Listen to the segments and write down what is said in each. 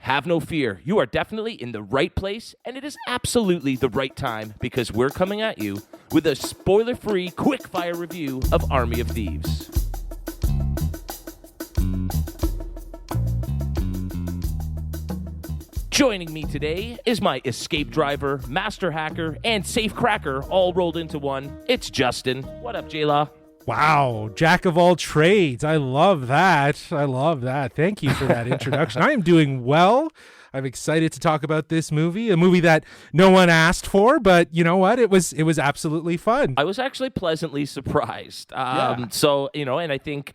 have no fear. You are definitely in the right place, and it is absolutely the right time because we're coming at you with a spoiler-free, quick-fire review of Army of Thieves. Joining me today is my escape driver, master hacker, and safe cracker all rolled into one. It's Justin. What up, J-Law? Wow, jack of all trades. I love that. Thank you for that introduction. I am doing well. I'm excited to talk about this movie, a movie that no one asked for, but you know what? It was absolutely fun. I was actually pleasantly surprised. So, and I think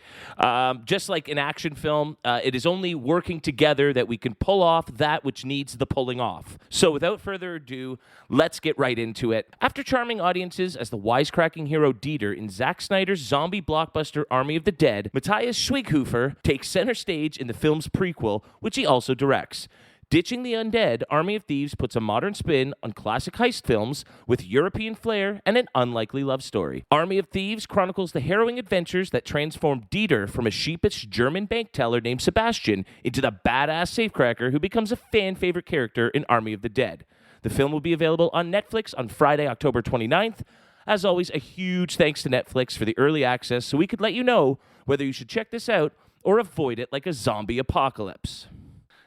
just like an action film, it is only working together that we can pull off that which needs the pulling off. So without further ado, let's get right into it. After charming audiences as the wisecracking hero Dieter in Zack Snyder's zombie blockbuster Army of the Dead, Matthias Schweighöfer takes center stage in the film's prequel, which he also directs. Ditching the undead, Army of Thieves puts a modern spin on classic heist films with European flair and an unlikely love story. Army of Thieves chronicles the harrowing adventures that transform Dieter from a sheepish German bank teller named Sebastian into the badass safecracker who becomes a fan-favorite character in Army of the Dead. The film will be available on Netflix on Friday, October 29th. As always, a huge thanks to Netflix for the early access so we could let you know whether you should check this out or avoid it like a zombie apocalypse.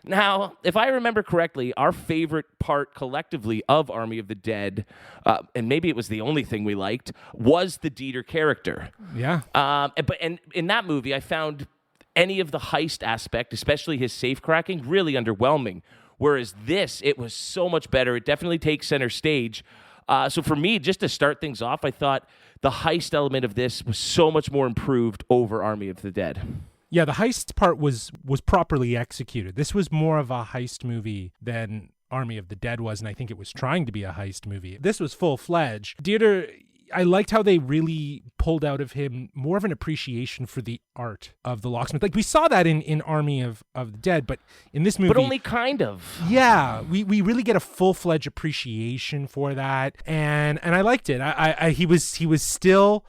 Now, if I remember correctly, our favorite part collectively of Army of the Dead, and maybe it was the only thing we liked, was the Dieter character. Yeah. But in that movie, I found any of the heist aspect, especially his safecracking, really underwhelming. Whereas this, it was so much better. It definitely takes center stage. So for me, just to start things off, I thought the heist element of this was so much more improved over Army of the Dead. Yeah, the heist part was properly executed. This was more of a heist movie than Army of the Dead was, and I think it was trying to be a heist movie. This was full-fledged. Dieter, I liked how they really pulled out of him more of an appreciation for the art of the locksmith. Like, we saw that in Army of the Dead, but in this movie... But only kind of. Yeah, we really get a full-fledged appreciation for that, and I liked it. He was still...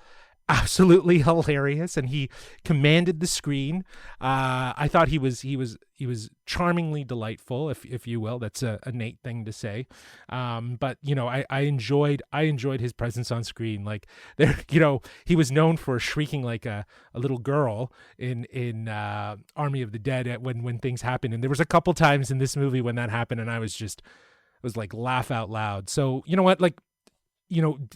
absolutely hilarious, and he commanded the screen. I thought he was charmingly delightful, if you will. That's a Nate thing to say. But I enjoyed his presence on screen. Like there, he was known for shrieking like a little girl in Army of the Dead when things happen, and there was a couple times in this movie when that happened, and I was like laugh out loud. So you know what,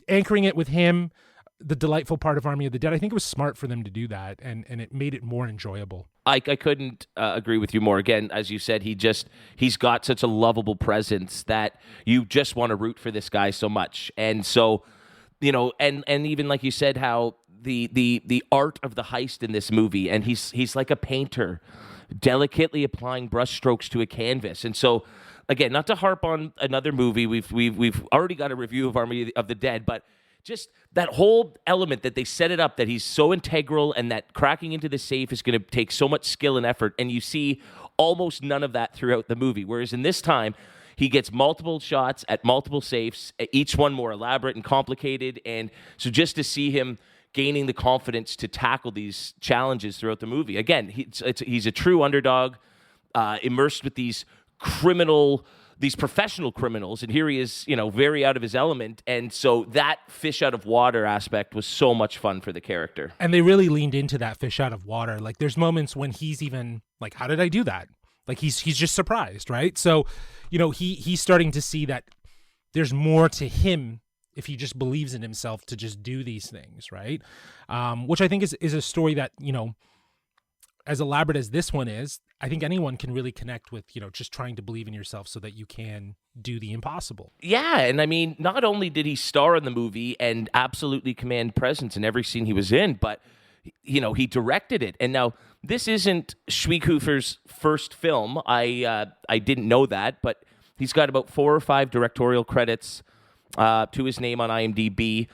anchoring it with him. The delightful part of Army of the Dead, I think it was smart for them to do that, and it made it more enjoyable. I couldn't agree with you more. Again, as you said, he's got such a lovable presence that you just want to root for this guy so much. And so, and even like you said, how the art of the heist in this movie, and he's like a painter, delicately applying brushstrokes to a canvas. And so, again, not to harp on another movie, we've already got a review of Army of the Dead, but just that whole element that they set it up, that he's so integral and that cracking into the safe is going to take so much skill and effort, and you see almost none of that throughout the movie. Whereas in this time, he gets multiple shots at multiple safes, each one more elaborate and complicated, and so just to see him gaining the confidence to tackle these challenges throughout the movie. Again, he's a true underdog, immersed with these professional criminals, and here he is, very out of his element, and so that fish out of water aspect was so much fun for the character. And they really leaned into that fish out of water. Like, there's moments when he's even like, how did I do that? Like, he's just surprised, right? So, he's starting to see that there's more to him if he just believes in himself to just do these things, right? Which I think is a story that, as elaborate as this one is, I think anyone can really connect with, just trying to believe in yourself so that you can do the impossible. Yeah, and I mean, not only did he star in the movie and absolutely command presence in every scene he was in, but, he directed it. And now, this isn't Schweighöfer's first film. I didn't know that, but he's got about 4 or 5 directorial credits to his name on IMDb.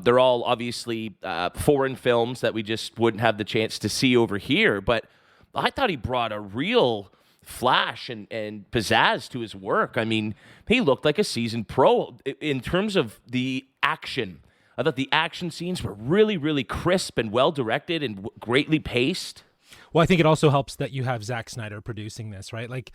They're all obviously foreign films that we just wouldn't have the chance to see over here, but I thought he brought a real flash and pizzazz to his work. I mean, he looked like a seasoned pro in terms of the action. I thought the action scenes were really, really crisp and well-directed and greatly paced. Well, I think it also helps that you have Zack Snyder producing this, right? Like,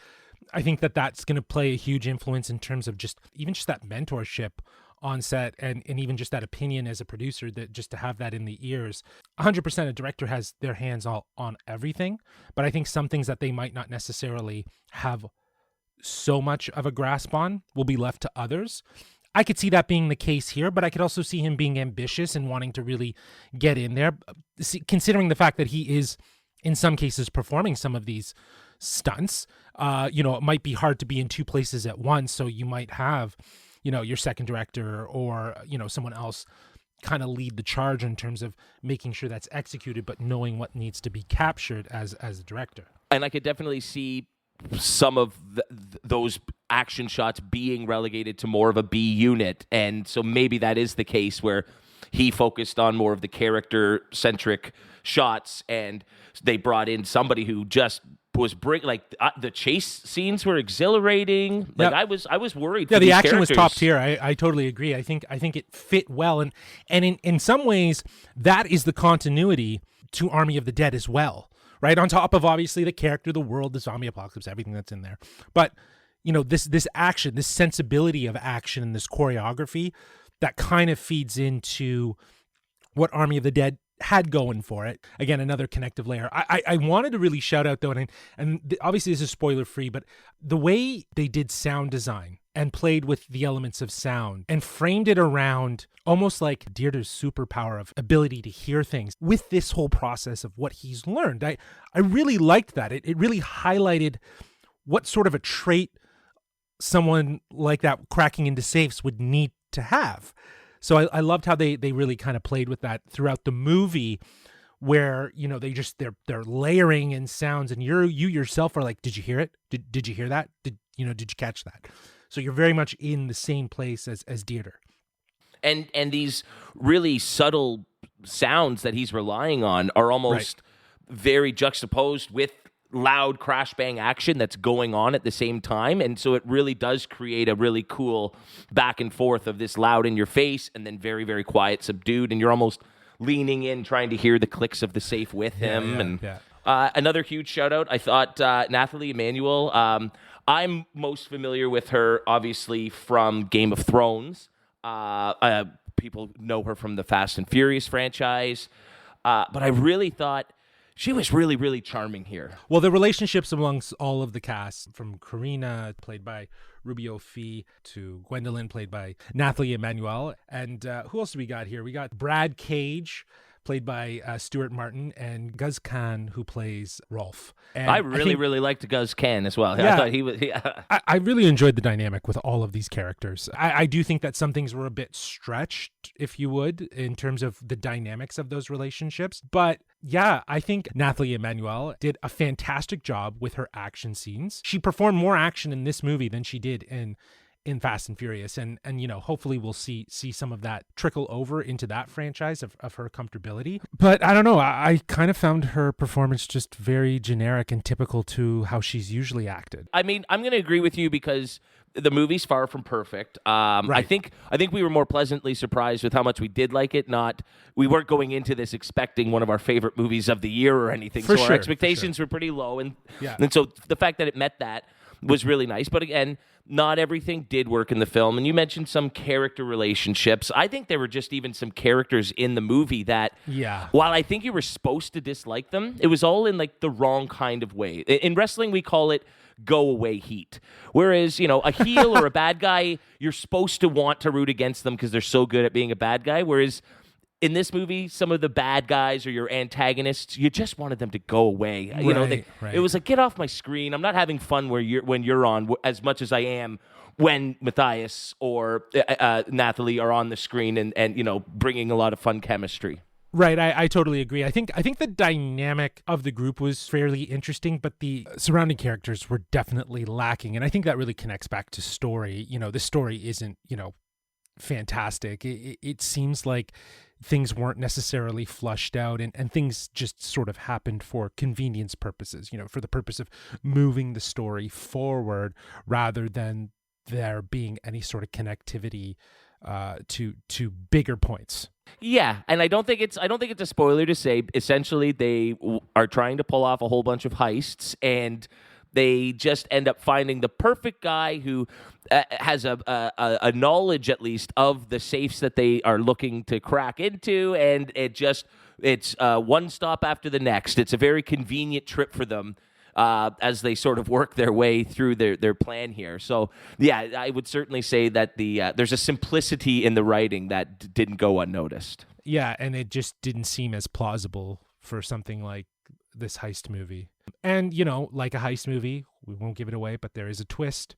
I think that that's going to play a huge influence in terms of just that mentorship on set, and even just that opinion as a producer, that just to have that in the ears. 100% a director has their hands all on everything, but I think some things that they might not necessarily have so much of a grasp on will be left to others. I could see that being the case here, but I could also see him being ambitious and wanting to really get in there, considering the fact that he is in some cases performing some of these stunts. It might be hard to be in two places at once, so you might have your second director or, someone else kind of lead the charge in terms of making sure that's executed, but knowing what needs to be captured as a director. And I could definitely see some of those action shots being relegated to more of a B unit. And so maybe that is the case where he focused on more of the character-centric shots, and they brought in somebody who just was the chase scenes were exhilarating. Like, yep. I was worried. Yeah, the action characters. was top tier. I totally agree. I think it fit well, and in some ways that is the continuity to Army of the Dead as well, right? On top of obviously the character, the world, the zombie apocalypse, everything that's in there. But this action, this sensibility of action, and this choreography that kind of feeds into what Army of the Dead had going for it. Again, another connective layer. I wanted to really shout out though, and obviously this is spoiler free, but the way they did sound design and played with the elements of sound and framed it around almost like Deirdre's superpower of ability to hear things with this whole process of what he's learned. I really liked that. It really highlighted what sort of a trait someone like that cracking into safes would need to have. So I loved how they really kind of played with that throughout the movie, where they're layering in sounds, and you yourself are like, did you hear it? Did you hear that? Did you catch that? So you're very much in the same place as Deirdre. And these really subtle sounds that he's relying on are almost very juxtaposed with loud crash bang action that's going on at the same time, and so it really does create a really cool back and forth of this loud in your face and then very, very quiet, subdued, and you're almost leaning in trying to hear the clicks of the safe with him. Another huge shout out, I thought, Nathalie Emmanuel. I'm most familiar with her obviously from Game of Thrones. People know her from the Fast and Furious franchise, but I really thought she was really, really charming here. Well, the relationships amongst all of the cast, from Karina, played by Rubio Fee, to Gwendolyn, played by Nathalie Emmanuel. And who else do we got here? We got Brad Cage, played by Stuart Martin, and Guz Khan, who plays Rolf. And I really liked Guz Khan as well. Yeah, I thought he was. Yeah. I really enjoyed the dynamic with all of these characters. I do think that some things were a bit stretched, if you would, in terms of the dynamics of those relationships. But yeah, I think Nathalie Emmanuel did a fantastic job with her action scenes. She performed more action in this movie than she did in Fast and Furious, and hopefully we'll see some of that trickle over into that franchise of her comfortability. But I don't know, I kind of found her performance just very generic and typical to how she's usually acted. I mean, I'm going to agree with you because the movie's far from perfect. Right. I think we were more pleasantly surprised with how much we did like it. We weren't going into this expecting one of our favorite movies of the year or anything. So our expectations were pretty low, and so the fact that it met that was really nice. But again, not everything did work in the film. And you mentioned some character relationships. I think there were just even some characters in the movie that, while I think you were supposed to dislike them, it was all in like the wrong kind of way. In wrestling, we call it go away heat. Whereas, a heel or a bad guy, you're supposed to want to root against them because they're so good at being a bad guy. Whereas in this movie, some of the bad guys or your antagonists, you just wanted them to go away. It was like, get off my screen. I'm not having fun when you're on as much as I am when Matthias or Nathalie are on the screen and bringing a lot of fun chemistry. Right, I totally agree. I think the dynamic of the group was fairly interesting, but the surrounding characters were definitely lacking, and I think that really connects back to story. The story isn't, fantastic. It seems like things weren't necessarily flushed out, and things just sort of happened for convenience purposes, for the purpose of moving the story forward rather than there being any sort of connectivity to bigger points. Yeah, and I don't think it's a spoiler to say essentially they are trying to pull off a whole bunch of heists, and they just end up finding the perfect guy who has a knowledge, at least, of the safes that they are looking to crack into, and it's one stop after the next. It's a very convenient trip for them as they sort of work their way through their plan here. So, yeah, I would certainly say that there's a simplicity in the writing that didn't go unnoticed. Yeah, and it just didn't seem as plausible for something like this heist movie. And, like a heist movie, we won't give it away, but there is a twist.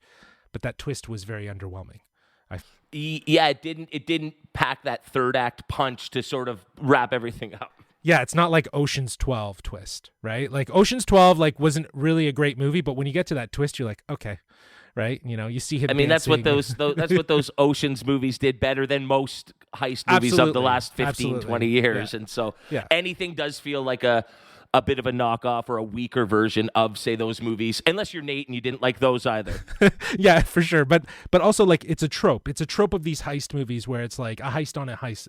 But that twist was very underwhelming. Yeah, it didn't pack that third act punch to sort of wrap everything up. Yeah, it's not like Ocean's 12 twist, right? Like Ocean's 12 wasn't really a great movie, but when you get to that twist, you're like, okay, right? You see him. I mean, dancing. that's what those Ocean's movies did better than most heist movies of the last 15, 20 years. Yeah. And so Yeah. anything does feel like a bit of a knockoff or a weaker version of, say, those movies, unless you're Nate and you didn't like those either. Yeah, for sure. But also, like, it's a trope. It's a trope of these heist movies where it's like a heist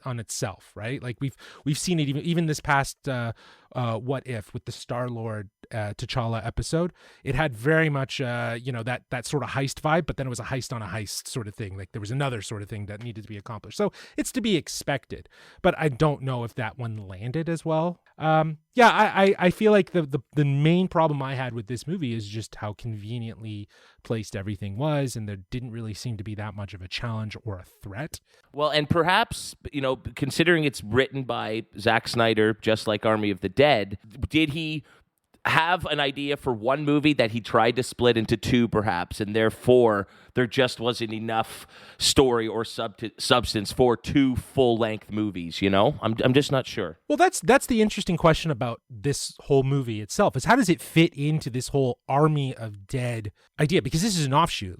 on itself, right? Like we've seen it even this past What If with the Star-Lord T'Challa episode. It had very much that sort of heist vibe, but then it was a heist on a heist sort of thing. Like there was another sort of thing that needed to be accomplished. So it's to be expected, but I don't know if that one landed as well. I feel like the main problem I had with this movie is just how conveniently placed everything was, and there didn't really seem to be that much of a challenge or a threat. Well, and perhaps, considering it's written by Zack Snyder, just like Army of the Dead, did he have an idea for one movie that he tried to split into two, perhaps, and therefore there just wasn't enough story or substance for two full-length movies, I'm just not sure. Well, that's the interesting question about this whole movie itself, is how does it fit into this whole Army of Dead idea? Because this is an offshoot,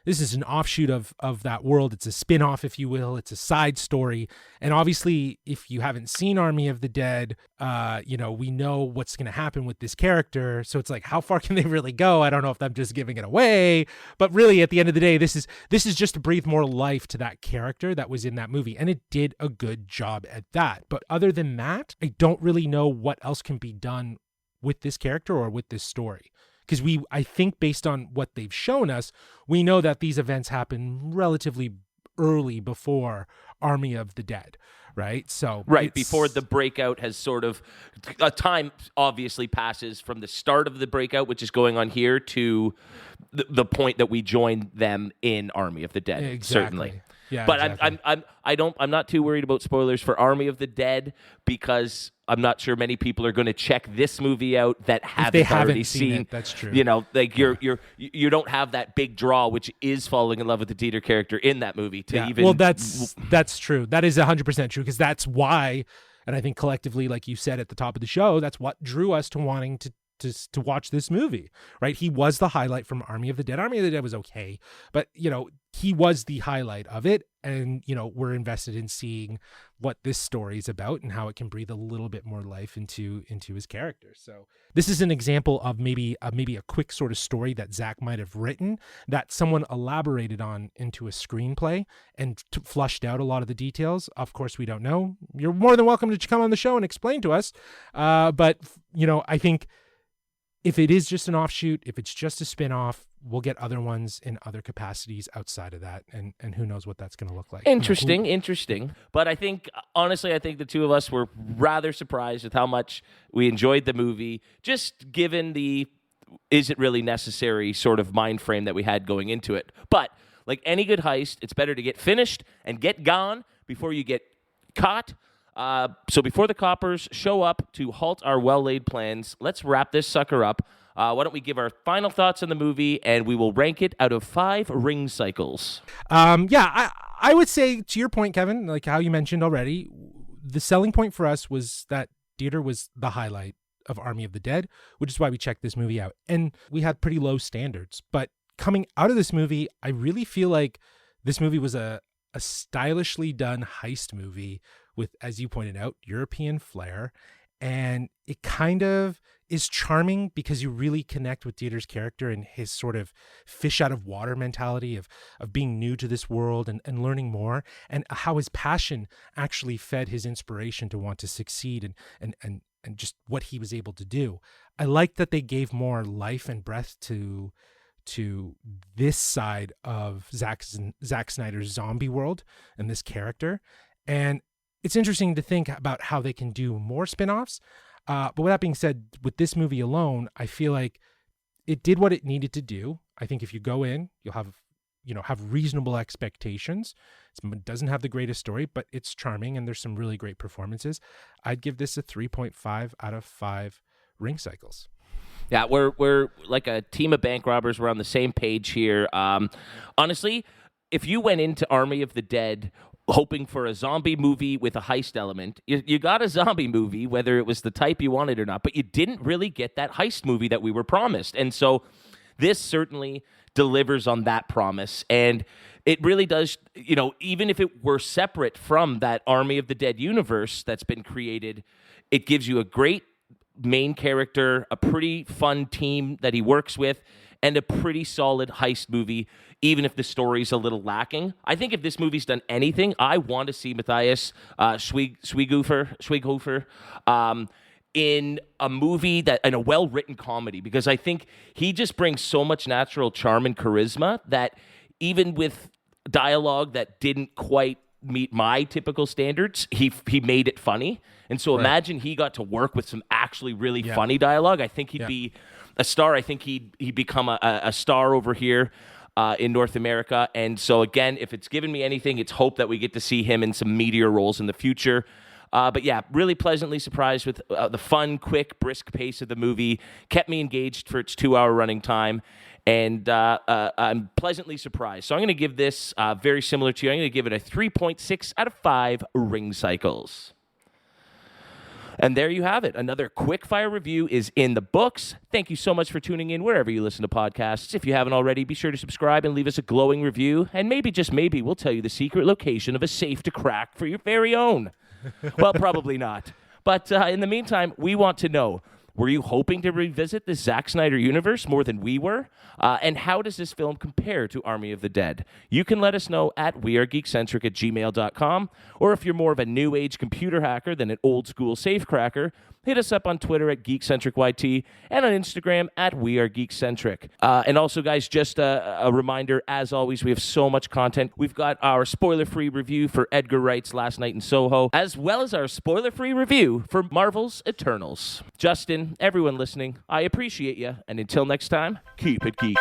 this is an offshoot of that world. It's a spin-off, if you will. It's a side story. And obviously, if you haven't seen Army of the Dead, we know what's going to happen with this character. So it's like, how far can they really go? I don't know if I'm just giving it away. But really, at the end of the day, this is just to breathe more life to that character that was in that movie. And it did a good job at that. But other than that, I don't really know what else can be done with this character or with this story. Because I think based on what they've shown us, we know that these events happen relatively early before Army of the Dead, right? So before the breakout has sort of a time obviously passes from the start of the breakout, which is going on here, to the point that we join them in Army of the Dead. Exactly. Certainly. Yeah, but exactly. I'm not too worried about spoilers for Army of the Dead, because I'm not sure many people are going to check this movie out that haven't already seen it. That's true. You don't have that big draw, which is falling in love with the Dieter character in that movie. Well, that's true. That is 100% true, because that's why, and I think collectively, like you said at the top of the show, that's what drew us to wanting to watch this movie, right? He was the highlight from Army of the Dead. Army of the Dead was okay, but he was the highlight of it, and we're invested in seeing what this story is about and how it can breathe a little bit more life into his character. So this is an example of maybe a quick sort of story that Zack might have written that someone elaborated on into a screenplay and flushed out a lot of the details. Of course, we don't know. You're more than welcome to come on the show and explain to us. But I think if it is just an offshoot, if it's just a spin-off, we'll get other ones in other capacities outside of that, and who knows what that's going to look like. Interesting. But I think, honestly, the two of us were rather surprised with how much we enjoyed the movie, just given the is it really necessary sort of mind frame that we had going into it. But like any good heist, it's better to get finished and get gone before you get caught. So before the coppers show up to halt our well-laid plans, let's wrap this sucker up. Why don't we give our final thoughts on the movie, and we will rank it out of 5 ring cycles. I would say, to your point, Kevin, like how you mentioned already, the selling point for us was that Dieter was the highlight of Army of the Dead, which is why we checked this movie out. And we had pretty low standards. But coming out of this movie, I really feel like this movie was a stylishly done heist movie with, as you pointed out, European flair. And it kind of is charming because you really connect with Dieter's character and his sort of fish out of water mentality of being new to this world and learning more, and how his passion actually fed his inspiration to want to succeed and just what he was able to do. I like that they gave more life and breath to this side of Zack Snyder's zombie world and this character. And it's interesting to think about how they can do more spin-offs. But with that being said, with this movie alone, I feel like it did what it needed to do. I think if you go in, you'll have reasonable expectations. It doesn't have the greatest story, but it's charming and there's some really great performances. I'd give this a 3.5 out of 5 ring cycles. Yeah, we're like a team of bank robbers. We're on the same page here. Honestly, if you went into Army of the Dead hoping for a zombie movie with a heist element, you got a zombie movie, whether it was the type you wanted or not, but you didn't really get that heist movie that we were promised. And so this certainly delivers on that promise. And it really does, even if it were separate from that Army of the Dead universe that's been created, it gives you a great main character, a pretty fun team that he works with, and a pretty solid heist movie, even if the story's a little lacking. I think if this movie's done anything, I want to see Matthias Schweighöfer in a movie in a well-written comedy, because I think he just brings so much natural charm and charisma that even with dialogue that didn't quite meet my typical standards, he made it funny. And so imagine he got to work with some actually really funny dialogue. I think he'd be a star. I think he'd become a star over here in North America. And so again, if it's given me anything, it's hope that we get to see him in some meatier roles in the future. But yeah, really pleasantly surprised with the fun, quick, brisk pace of the movie. Kept me engaged for its 2-hour running time. And I'm pleasantly surprised. So I'm going to give this, very similar to you, I'm going to give it a 3.6 out of 5 ring cycles. And there you have it. Another quick-fire review is in the books. Thank you so much for tuning in wherever you listen to podcasts. If you haven't already, be sure to subscribe and leave us a glowing review. And maybe, just maybe, we'll tell you the secret location of a safe to crack for your very own. Well, probably not. But in the meantime, we want to know, were you hoping to revisit the Zack Snyder universe more than we were? And how does this film compare to Army of the Dead? You can let us know at wearegeekcentric@gmail.com, or if you're more of a new age computer hacker than an old school safecracker, hit us up on Twitter at GeekcentricYT and on Instagram at wearegeekcentric. And also, guys, just a reminder, as always, we have so much content. We've got our spoiler-free review for Edgar Wright's Last Night in Soho, as well as our spoiler-free review for Marvel's Eternals. Justin, everyone listening, I appreciate you. And until next time, keep it geeky.